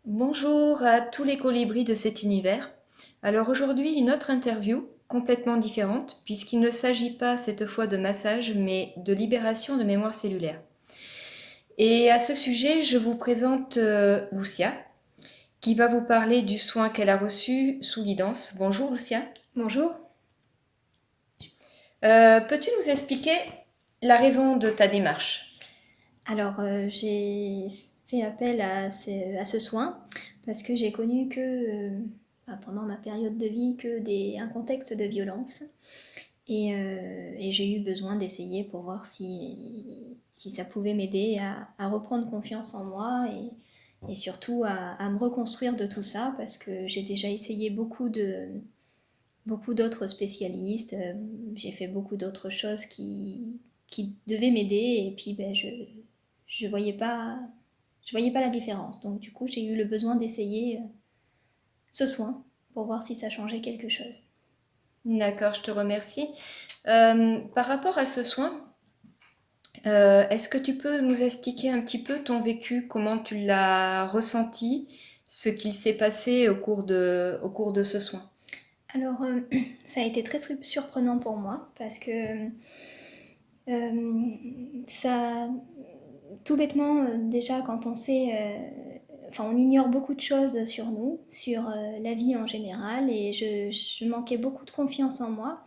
Bonjour à tous les colibris de cet univers. Alors aujourd'hui, une autre interview complètement différente, puisqu'il ne s'agit pas cette fois de massage, mais de libération de mémoire cellulaire. Et à ce sujet, je vous présente Lucia, qui va vous parler du soin qu'elle a reçu sous guidance. Bonjour Lucia. Bonjour. Peux-tu nous expliquer la raison de ta démarche? Alors, j'ai fait appel à ce soin parce que j'ai connu pendant ma période de vie un contexte de violence et j'ai eu besoin d'essayer pour voir si ça pouvait m'aider à reprendre confiance en moi et surtout à me reconstruire de tout ça parce que j'ai déjà essayé beaucoup d'autres spécialistes, j'ai fait beaucoup d'autres choses qui devaient m'aider et puis je voyais pas je voyais pas la différence. Donc du coup, j'ai eu le besoin d'essayer ce soin pour voir si ça changeait quelque chose. D'accord, je te remercie. Par rapport à ce soin, est-ce que tu peux nous expliquer un petit peu ton vécu, comment tu l'as ressenti, ce qu'il s'est passé au cours de ce soin? Alors, ça a été très surprenant pour moi parce que ça, tout bêtement, déjà quand on sait, enfin on ignore beaucoup de choses sur nous, sur la vie en général, et je manquais beaucoup de confiance en moi.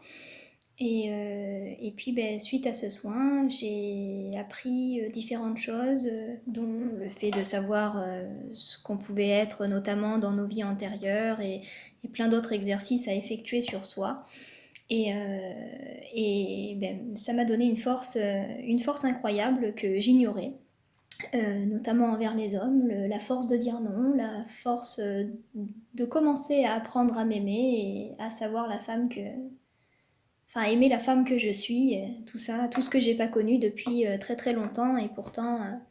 Et puis, suite à ce soin, j'ai appris différentes choses, dont le fait de savoir ce qu'on pouvait être, notamment dans nos vies antérieures, et plein d'autres exercices à effectuer sur soi. Ça m'a donné une force incroyable que j'ignorais, notamment envers les hommes, la force de dire non, la force de commencer à apprendre à m'aimer et à savoir aimer la femme que je suis, tout ça, tout ce que j'ai pas connu depuis très très longtemps, et pourtant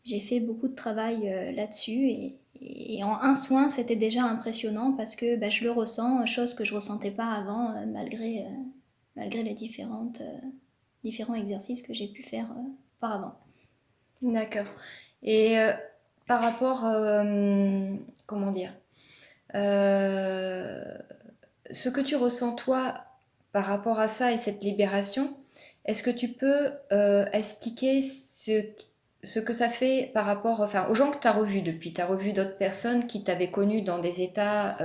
j'ai fait beaucoup de travail là-dessus, et en un soin c'était déjà impressionnant parce que je le ressens, chose que je ressentais pas avant, malgré les différents exercices que j'ai pu faire auparavant. D'accord. Et par rapport, comment dire, euh, ce que tu ressens toi par rapport à ça et cette libération, est-ce que tu peux expliquer ce que ça fait par rapport, enfin, aux gens que tu as revus depuis? Tu as revu d'autres personnes qui t'avaient connu dans des états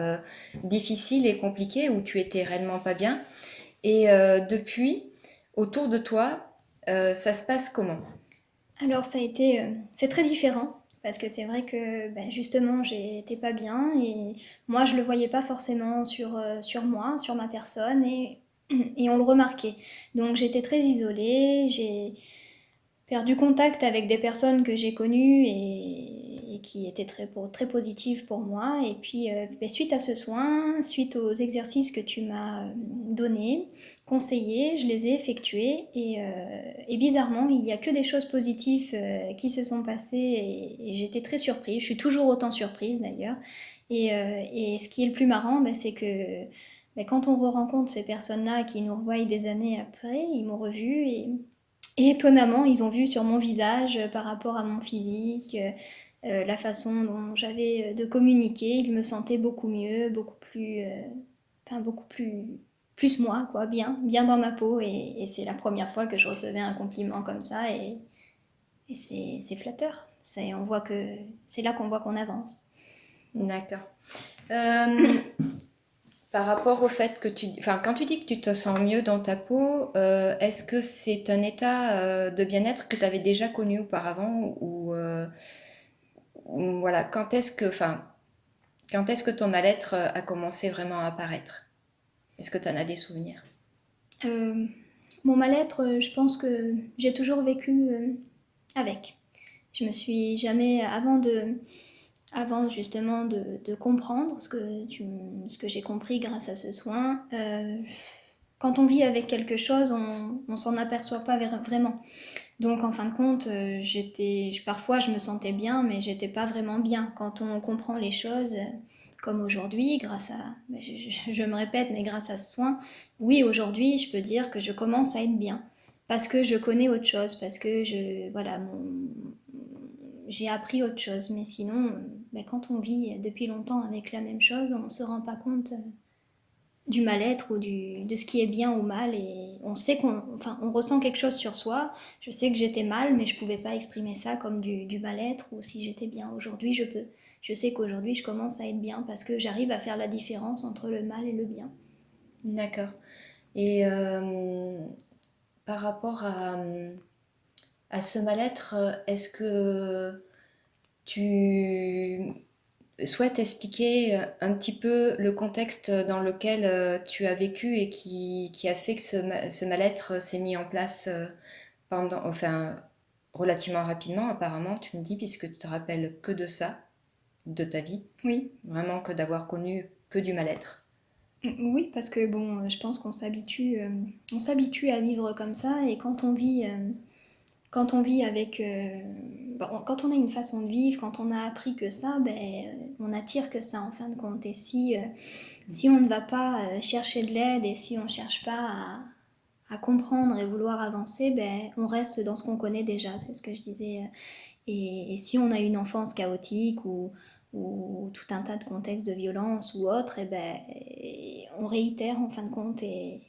difficiles et compliqués où tu étais réellement pas bien. Et depuis, autour de toi, ça se passe comment? Alors c'est très différent parce que c'est vrai que justement j'étais pas bien, et moi je le voyais pas forcément sur moi, sur ma personne, et on le remarquait. Donc j'étais très isolée, j'ai perdu contact avec des personnes que j'ai connues et qui étaient très positives pour moi. Et puis, suite à ce soin, suite aux exercices que tu m'as donnés, conseillés, je les ai effectués. Et bizarrement, il n'y a que des choses positives qui se sont passées, et j'étais très surprise. Je suis toujours autant surprise d'ailleurs. Et ce qui est le plus marrant, c'est que quand on re-rencontre ces personnes-là qui nous revoient des années après, ils m'ont revue, et étonnamment, ils ont vu sur mon visage, par rapport à mon physique, la façon dont j'avais de communiquer, ils me sentaient beaucoup mieux, beaucoup plus moi, quoi, bien dans ma peau. Et c'est la première fois que je recevais un compliment comme ça, et c'est flatteur. C'est là qu'on voit qu'on avance. D'accord. Euh, Par rapport au fait que enfin, quand tu dis que tu te sens mieux dans ta peau, est-ce que c'est un état de bien-être que tu avais déjà connu auparavant ou voilà, quand est-ce que ton mal-être a commencé vraiment à apparaître? Est-ce que tu en as des souvenirs? Euh, Mon mal-être, je pense que j'ai toujours vécu avec. Je me suis jamais, avant justement de comprendre ce que j'ai compris grâce à ce soin, quand on vit avec quelque chose, on s'en aperçoit pas vraiment. Donc en fin de compte, parfois je me sentais bien, mais j'étais pas vraiment bien. Quand on comprend les choses, comme aujourd'hui, je me répète, mais grâce à ce soin, oui, aujourd'hui, je peux dire que je commence à être bien. Parce que je connais autre chose, parce que j'ai appris autre chose. Mais sinon, quand on vit depuis longtemps avec la même chose, on ne se rend pas compte du mal-être ou de ce qui est bien ou mal, et on sait on ressent quelque chose sur soi. Je sais que j'étais mal, mais je pouvais pas exprimer ça comme du mal-être ou si j'étais bien. Aujourd'hui, je peux. Je sais qu'aujourd'hui, je commence à être bien parce que j'arrive à faire la différence entre le mal et le bien. D'accord. Et par rapport à ce mal-être, est-ce que tu souhaites expliquer un petit peu le contexte dans lequel tu as vécu et qui a fait que ce mal-être s'est mis en place enfin, relativement rapidement, apparemment, tu me dis, puisque tu te rappelles que de ça, de ta vie, Oui. vraiment que d'avoir connu que du mal-être. Oui, parce que bon, je pense on s'habitue à vivre comme ça, et quand on vit avec, quand on a une façon de vivre, quand on a appris que ça, on attire que ça en fin de compte. Et si on ne va pas chercher de l'aide, et si on ne cherche pas à comprendre et vouloir avancer, on reste dans ce qu'on connaît déjà, c'est ce que je disais. Et si on a une enfance chaotique ou tout un tas de contextes de violence ou autre, on réitère en fin de compte, et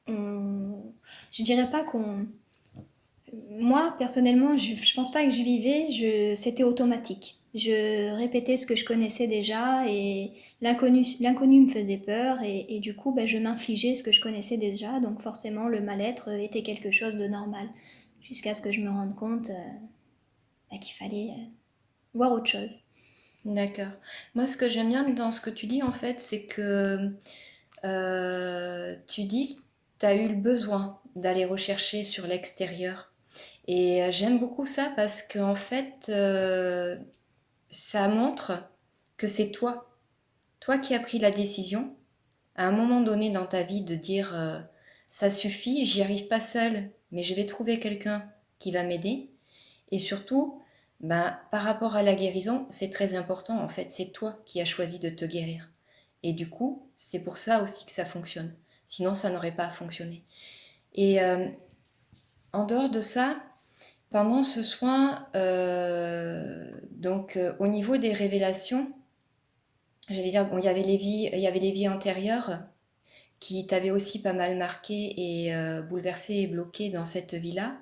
je dirais pas qu'on... Moi, personnellement, je pense pas que je vivais, c'était automatique. Je répétais ce que je connaissais déjà, et l'inconnu me faisait peur, et du coup, je m'infligeais ce que je connaissais déjà, donc forcément le mal-être était quelque chose de normal, jusqu'à ce que je me rende compte qu'il fallait voir autre chose. D'accord. Moi, ce que j'aime bien dans ce que tu dis, en fait, c'est que tu dis que tu as eu le besoin d'aller rechercher sur l'extérieur. Et j'aime beaucoup ça parce qu'en fait, ça montre que c'est toi qui as pris la décision, à un moment donné dans ta vie, de dire ça suffit, j'y arrive pas seule, mais je vais trouver quelqu'un qui va m'aider. Et surtout, ben, par rapport à la guérison, c'est très important en fait, c'est toi qui as choisi de te guérir. Et du coup, c'est pour ça aussi que ça fonctionne. Sinon, ça n'aurait pas fonctionné. Et en dehors de ça, pendant ce soin, au niveau des révélations, j'allais dire, bon, il y avait les vies antérieures qui t'avaient aussi pas mal marqué et bouleversé et bloqué dans cette vie-là.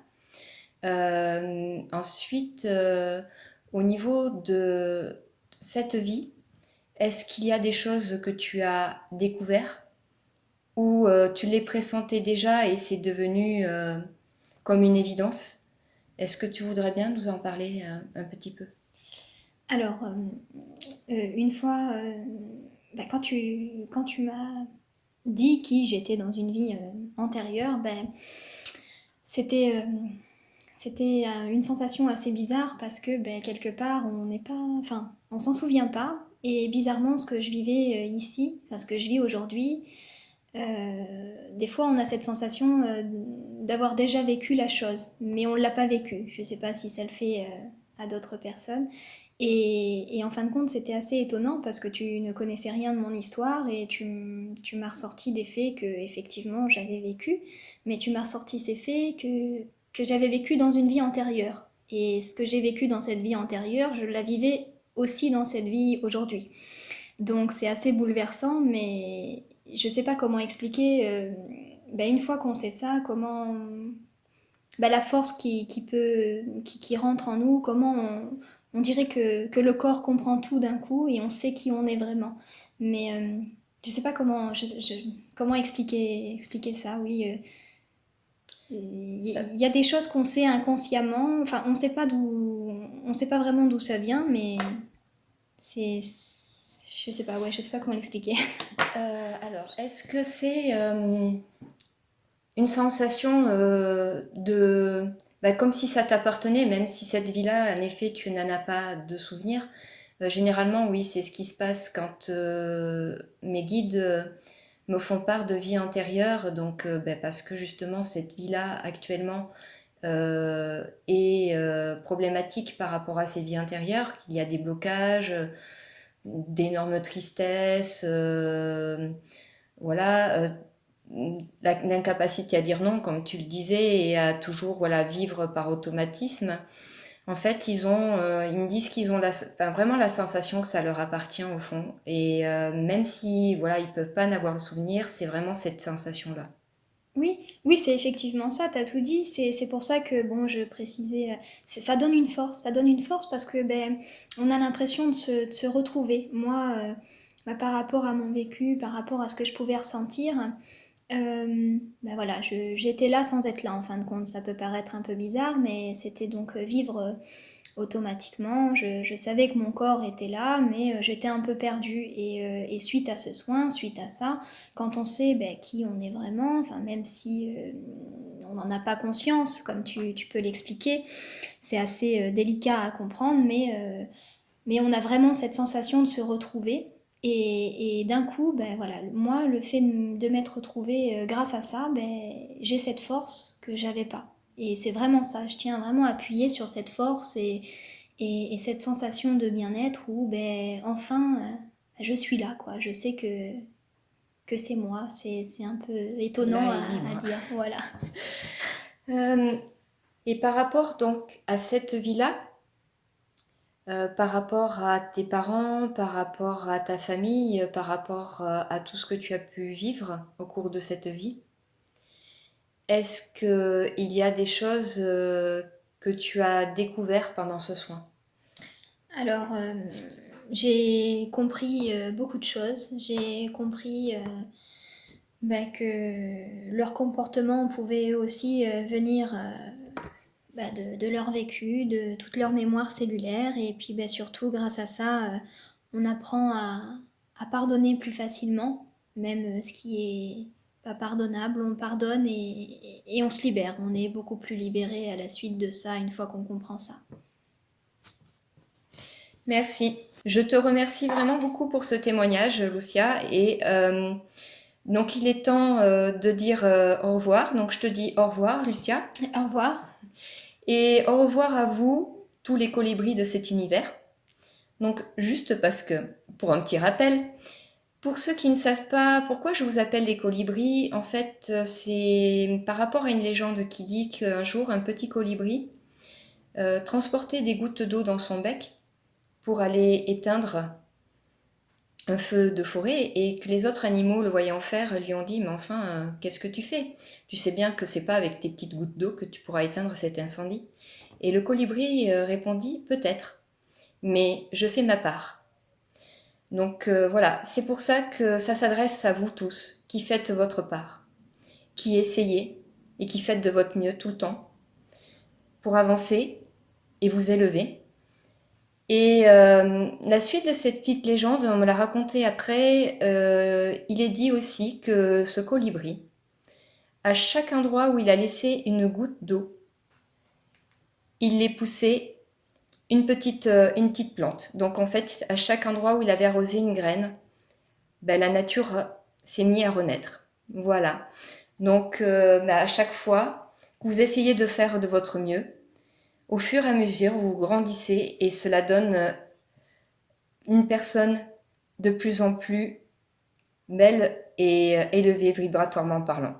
Ensuite, au niveau de cette vie, est-ce qu'il y a des choses que tu as découvertes ou tu les pressentais déjà et c'est devenu comme une évidence? Est-ce que tu voudrais bien nous en parler un petit peu? Alors, une fois, quand tu m'as dit qui j'étais dans une vie antérieure, c'était une sensation assez bizarre, parce que quelque part on n'est pas, enfin, on s'en souvient pas, et bizarrement ce que je vivais ici, enfin ce que je vis aujourd'hui, des fois on a cette sensation d'avoir déjà vécu la chose, mais on l'a pas vécu. Je sais pas si ça le fait à d'autres personnes. Et en fin de compte, c'était assez étonnant parce que tu ne connaissais rien de mon histoire, et tu m'as ressorti des faits que effectivement j'avais vécu, mais tu m'as ressorti ces faits que j'avais vécu dans une vie antérieure. Et ce que j'ai vécu dans cette vie antérieure, je la vivais aussi dans cette vie aujourd'hui. Donc c'est assez bouleversant, mais je sais pas comment expliquer. Une fois qu'on sait ça, comment la force qui rentre en nous, comment on dirait que le corps comprend tout d'un coup et on sait qui on est vraiment. Mais je sais pas comment expliquer ça. Oui, Ça, il y a des choses qu'on sait inconsciemment. Enfin, on sait pas vraiment d'où ça vient, mais c'est, je sais pas. Ouais, je sais pas comment l'expliquer. alors, est-ce que c'est une sensation comme si ça t'appartenait, même si cette vie-là, en effet, tu n'en as pas de souvenir. Généralement, oui, c'est ce qui se passe quand mes guides me font part de vie antérieure, parce que justement, cette vie-là, actuellement, est problématique par rapport à ces vies antérieures, qu'il y a des blocages, d'énormes tristesses, voilà, l'incapacité à dire non, comme tu le disais, et à toujours voilà, vivre par automatisme. En fait, ils me disent qu'ils ont enfin, vraiment la sensation que ça leur appartient au fond. Et même si, voilà, ils peuvent pas en avoir le souvenir, c'est vraiment cette sensation-là. Oui, oui, c'est effectivement ça, t'as tout dit. C'est pour ça que, bon, je précisais, ça donne une force. Ça donne une force parce que, ben, on a l'impression de se retrouver. Moi, bah, par rapport à mon vécu, par rapport à ce que je pouvais ressentir, ben voilà, j'étais là sans être là en fin de compte. Ça peut paraître un peu bizarre, mais c'était donc vivre automatiquement. Je savais que mon corps était là, mais j'étais un peu perdue. Et suite à ce soin, suite à ça, quand on sait ben, qui on est vraiment, enfin même si on n'en a pas conscience, comme tu peux l'expliquer, c'est assez délicat à comprendre, mais on a vraiment cette sensation de se retrouver. Et d'un coup, ben voilà, moi, le fait de m'être retrouvée grâce à ça, ben, j'ai cette force que j'avais pas. Et c'est vraiment ça, je tiens vraiment à appuyer sur cette force et cette sensation de bien-être où, ben, enfin, je suis là, quoi. Je sais que c'est moi, c'est un peu étonnant Là est à libre. dire, voilà. Euh, et par rapport donc à cette vie-là, par rapport à tes parents, par rapport à ta famille, par rapport à tout ce que tu as pu vivre au cours de cette vie, est-ce qu'il y a des choses que tu as découvert pendant ce soin? Alors, j'ai compris beaucoup de choses. J'ai compris bah, que leur comportement pouvait aussi venir bah, de leur vécu, de toute leur mémoire cellulaire. Et puis bah, surtout, grâce à ça, on apprend à pardonner plus facilement, même ce qui est pas pardonnable, on pardonne et on se libère. On est beaucoup plus libéré à la suite de ça une fois qu'on comprend ça. Merci. Je te remercie vraiment beaucoup pour ce témoignage, Lucia. Et donc, il est temps de dire au revoir. Donc, je te dis au revoir, Lucia. Au revoir. Et au revoir à vous, tous les colibris de cet univers. Donc, juste parce que, pour un petit rappel, pour ceux qui ne savent pas pourquoi je vous appelle les colibris, en fait, c'est par rapport à une légende qui dit qu'un jour, un petit colibri transportait des gouttes d'eau dans son bec pour aller éteindre un feu de forêt et que les autres animaux le voyant faire lui ont dit mais enfin qu'est-ce que tu fais? Tu sais bien que c'est pas avec tes petites gouttes d'eau que tu pourras éteindre cet incendie. Et le colibri répondit peut-être, mais je fais ma part. Donc voilà, c'est pour ça que ça s'adresse à vous tous qui faites votre part, qui essayez et qui faites de votre mieux tout le temps pour avancer et vous élever. Et la suite de cette petite légende, on me l'a racontée après, il est dit aussi que ce colibri, à chaque endroit où il a laissé une goutte d'eau, il les poussait une petite plante. Donc en fait, à chaque endroit où il avait arrosé une graine, ben, la nature s'est mise à renaître. Voilà. Donc ben, à chaque fois que vous essayez de faire de votre mieux, au fur et à mesure, vous grandissez et cela donne une personne de plus en plus belle et élevée vibratoirement parlant.